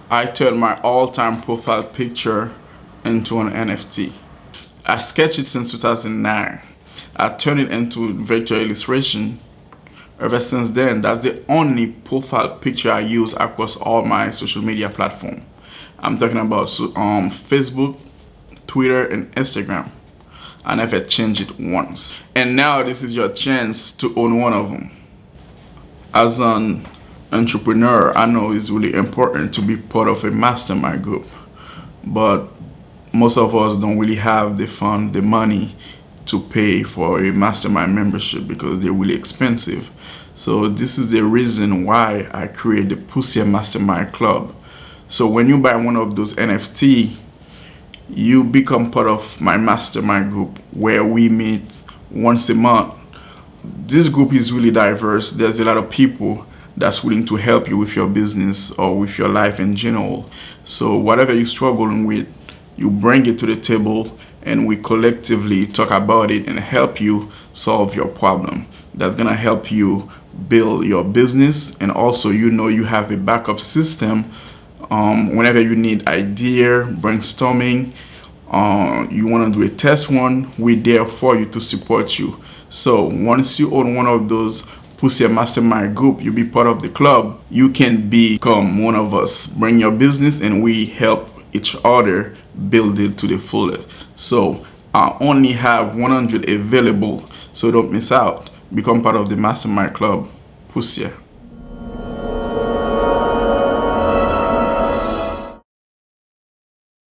I turned my all-time profile picture into an NFT. I sketched it since 2009. I turned it into vector illustration. Ever since then, that's the only profile picture I use across all my social media platforms. I'm talking about Facebook, Twitter, and Instagram. I never changed it once. And now this is your chance to own one of them. As an entrepreneur, I know it's really important to be part of a mastermind group, but most of us don't really have the fund, the money to pay for a mastermind membership because they're really expensive. So this is the reason why I created the Pousye Mastermind Club. So when you buy one of those NFT, you become part of my mastermind group where we meet once a month. This group is really diverse. There's a lot of people that's willing to help you with your business or with your life in general. So whatever you're struggling with, you bring it to the table and we collectively talk about it and help you solve your problem. That's gonna help you build your business, and also you have a backup system whenever you need idea, brainstorming, you wanna do a test run, we're there for you to support you. So once you own one of those Pousye Mastermind group, you be part of the club, you can become one of us. Bring your business and we help each other build it to the fullest. So I only have 100 available, so don't miss out. Become part of the Mastermind Club. Pousye.